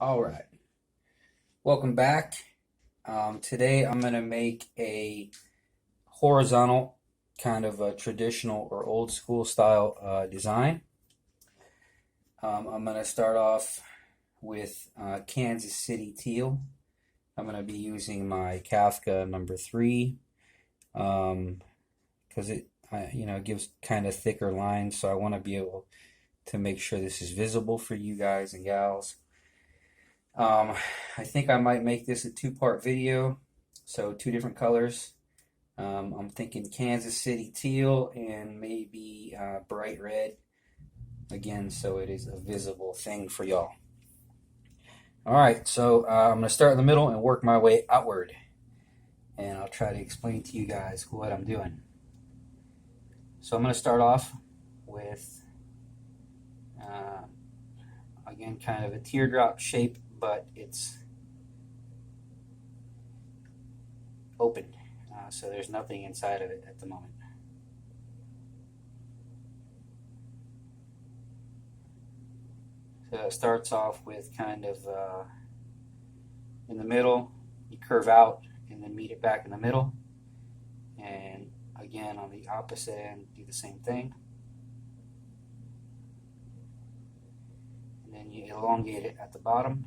All right, welcome back. Today I'm going to make a horizontal kind of a traditional or old school style design. I'm going to start off with Kansas City teal. I'm going to be using my Kafka number 3 because it gives kind of thicker lines, so I want to be able to make sure this is visible for you guys and gals. Um, I think I might make this a two-part video, so two different colors. I'm thinking Kansas City teal and maybe bright red, again, so it is a visible thing for y'all. All right, so I'm going to start in the middle and work my way outward, and I'll try to explain to you guys what I'm doing. So I'm going to start off with, again, kind of a teardrop shape, but it's open, so there's nothing inside of it at the moment. So it starts off with kind of in the middle, you curve out and then meet it back in the middle, and again on the opposite end do the same thing, and then you elongate it at the bottom.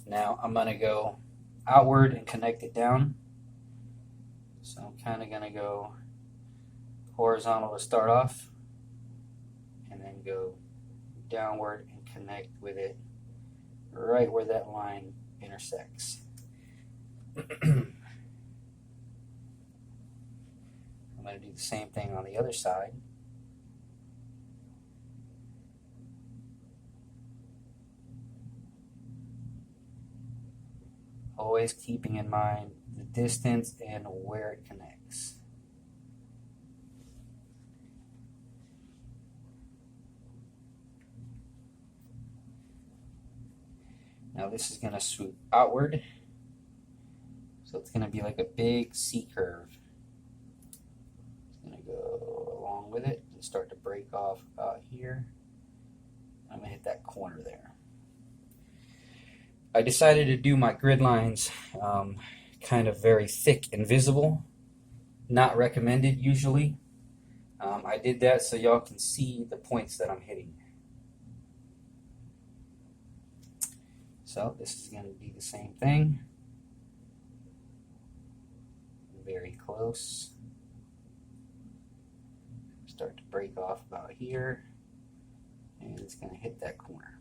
Now I'm going to go outward and connect it down. So I'm kind of going to go horizontal to start off, and then go downward and connect with it right where that line intersects. I'm going to do the same thing on the other side. Always keeping in mind the distance and where it connects. Now this is going to swoop outward, so it's going to be like a big C curve. It's going to go along with it and start to break off about here. I'm going to hit that corner there. I decided to do my grid lines kind of very thick and visible. Not recommended usually. I did that so y'all can see the points that I'm hitting. So this is going to be the same thing. Very close. Start to break off about here, and it's going to hit that corner.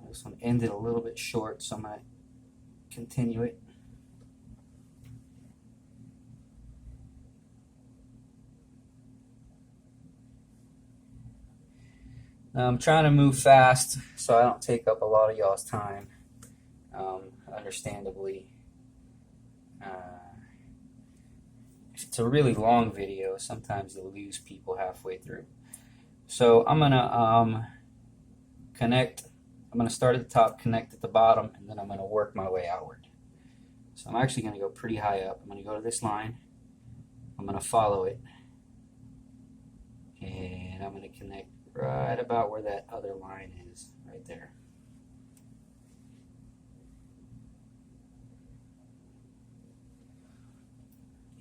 This one ended a little bit short, so I'm going to continue it. Now I'm trying to move fast so I don't take up a lot of y'all's time. Understandably, if it's a really long video, sometimes you'll lose people halfway through. So I'm going to connect. I'm going to start at the top, connect at the bottom, and then I'm going to work my way outward. So I'm actually going to go pretty high up. I'm going to go to this line. I'm going to follow it, and I'm going to connect right about where that other line is, right there.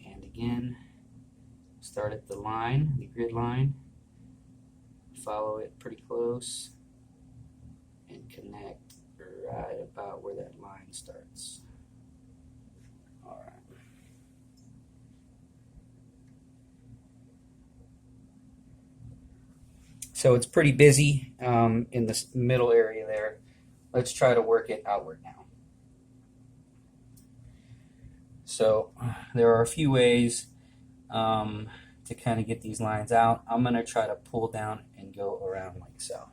And again, start at the line, the grid line, follow it pretty close, and connect right about where that line starts. All right. So it's pretty busy in this middle area there. Let's try to work it outward now. So there are a few ways to kind of get these lines out. I'm going to try to pull down and go around like so.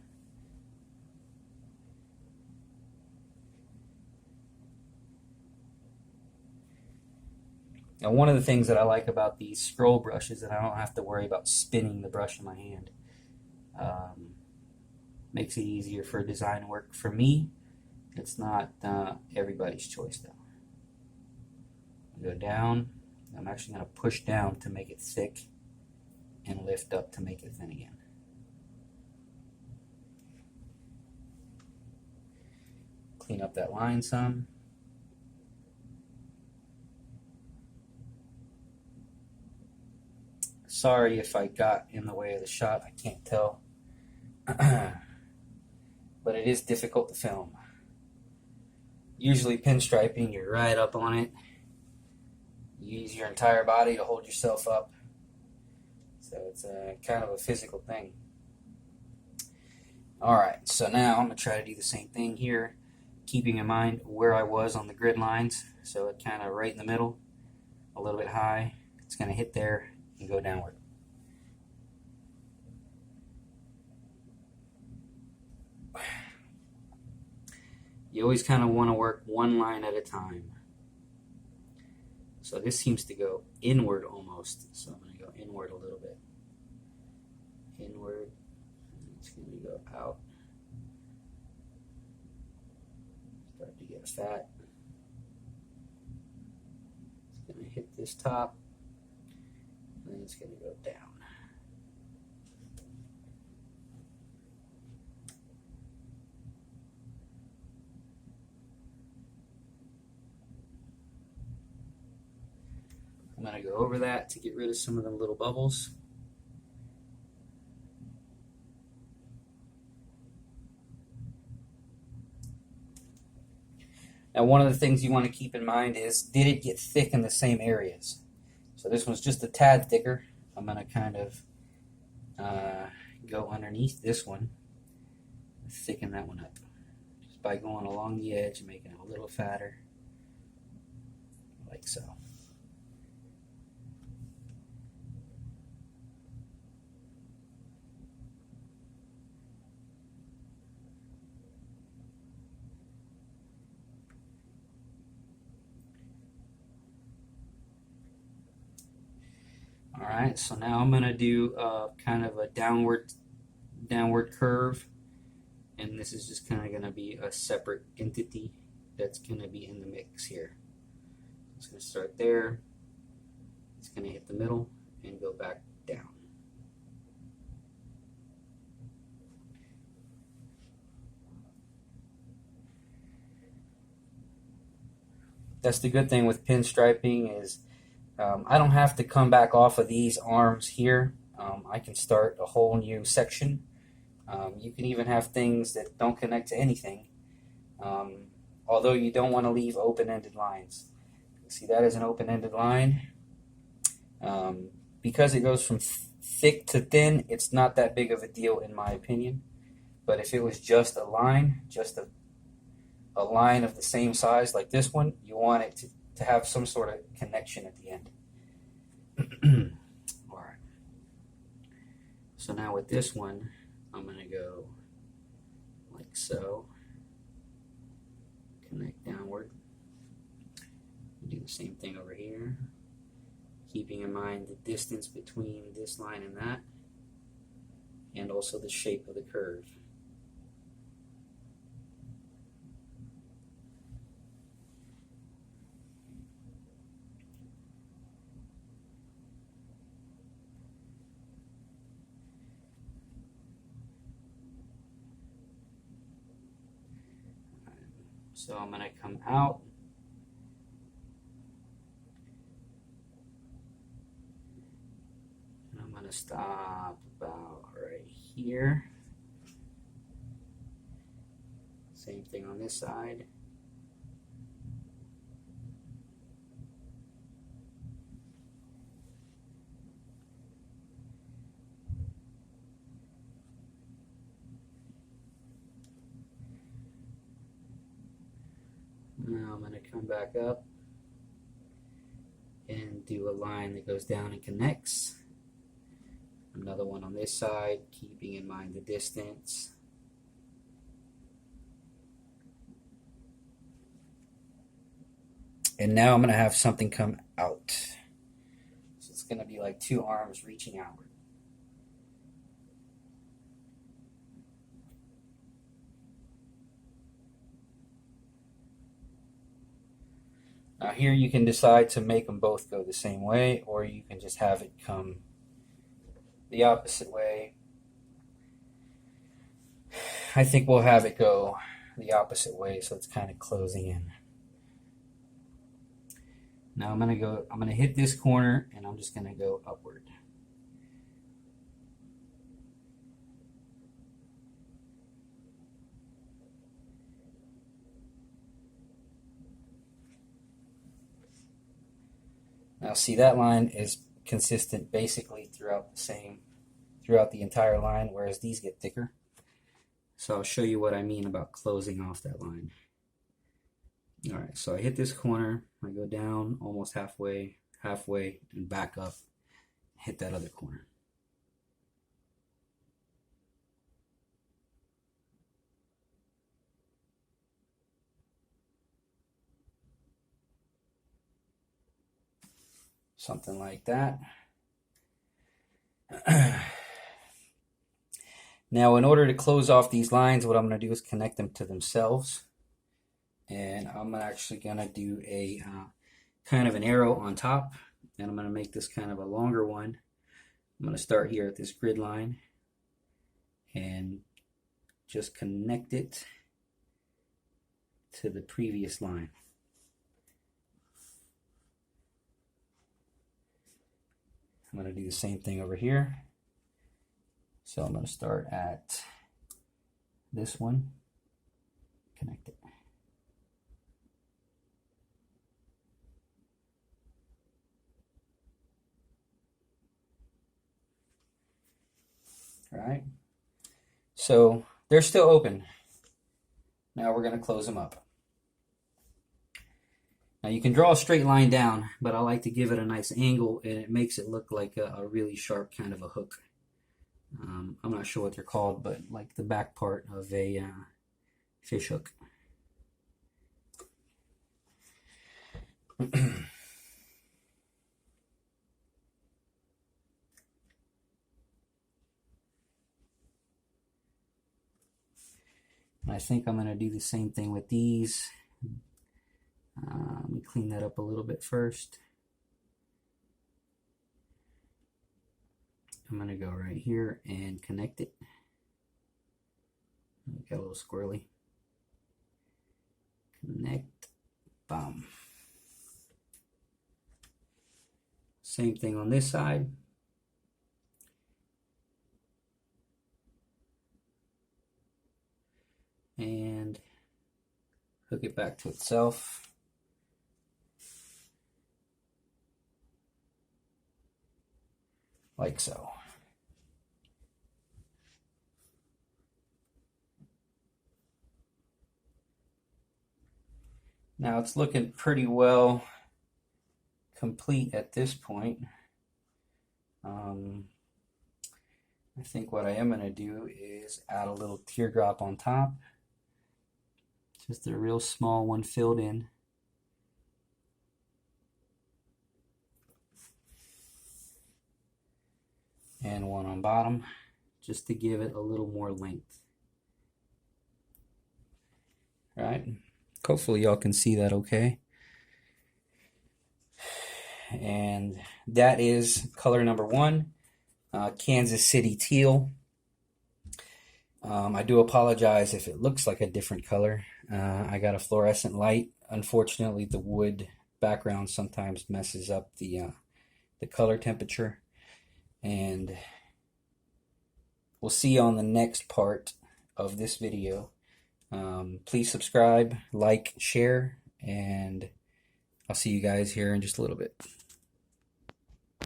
Now, one of the things that I like about these scroll brushes is that I don't have to worry about spinning the brush in my hand. Makes it easier for design work for me. It's not everybody's choice though. Go down. I'm actually going to push down to make it thick and lift up to make it thin again. Clean up that line some. Sorry if I got in the way of the shot, I can't tell. But it is difficult to film. Usually pinstriping, you're right up on it. You use your entire body to hold yourself up. So it's a kind of a physical thing. Alright, so now I'm going to try to do the same thing here, keeping in mind where I was on the grid lines. So it kind of right in the middle, a little bit high. It's going to hit there and go downward. You always kind of want to work one line at a time. So this seems to go inward almost. So I'm going to go inward a little bit. Inward. And it's going to go out. Start to get fat. It's going to hit this top. And then it's going to go down. I'm going to go over that to get rid of some of them little bubbles. Now one of the things you want to keep in mind is, did it get thick in the same areas? So this one's just a tad thicker. I'm going to kind of go underneath this one, thicken that one up. Just by going along the edge and making it a little fatter, like so. Alright, so now I'm going to do kind of a downward curve, and this is just kind of going to be a separate entity that's going to be in the mix here. It's going to start there, it's going to hit the middle, and go back down. That's the good thing with pinstriping is I don't have to come back off of these arms here. I can start a whole new section. You can even have things that don't connect to anything, although you don't want to leave open-ended lines. See, that is an open-ended line. Because it goes from thick to thin, it's not that big of a deal in my opinion. But if it was just a line, just a line of the same size like this one, you want it to have some sort of connection at the end. Alright. So now with this one, I'm going to go like so. Connect downward. Do the same thing over here. Keeping in mind the distance between this line and that, and also the shape of the curve. So I'm going to come out. And I'm going to stop about right here. Same thing on this side. Now I'm going to come back up and do a line that goes down and connects. Another one on this side, keeping in mind the distance. And now I'm going to have something come out. So it's going to be like two arms reaching outward. Now here you can decide to make them both go the same way, or you can just have it come the opposite way. I think we'll have it go the opposite way, so it's kind of closing in. Now I'm gonna hit this corner and I'm just gonna go upward. Now see, that line is consistent basically throughout the entire line, whereas these get thicker. So I'll show you what I mean about closing off that line. Alright, so I hit this corner, I go down almost halfway, and back up, hit that other corner. Something like that. Now, in order to close off these lines, what I'm going to do is connect them to themselves. And I'm actually going to do a kind of an arrow on top. And I'm going to make this kind of a longer one. I'm going to start here at this grid line and just connect it to the previous line. I'm going to do the same thing over here. So I'm going to start at this one, connect it. All right. So they're still open. Now we're going to close them up. Now you can draw a straight line down, but I like to give it a nice angle, and it makes it look like a really sharp kind of a hook. I'm not sure what they're called, but like the back part of a fish hook. I think I'm going to do the same thing with these. Let me clean that up a little bit first. I'm going to go right here and connect it. Got a little squirrely. Connect. Bam. Same thing on this side. And hook it back to itself. Like so. Now it's looking pretty well complete at this point. I think what I am going to do is add a little teardrop on top. Just a real small one filled in. And one on bottom, just to give it a little more length. All right, hopefully y'all can see that okay. And that is color number 1, Kansas City teal. I do apologize if it looks like a different color. I got a fluorescent light. Unfortunately, the wood background sometimes messes up the color temperature. And we'll see you on the next part of this video. Please subscribe, like, share, and I'll see you guys here in just a little bit.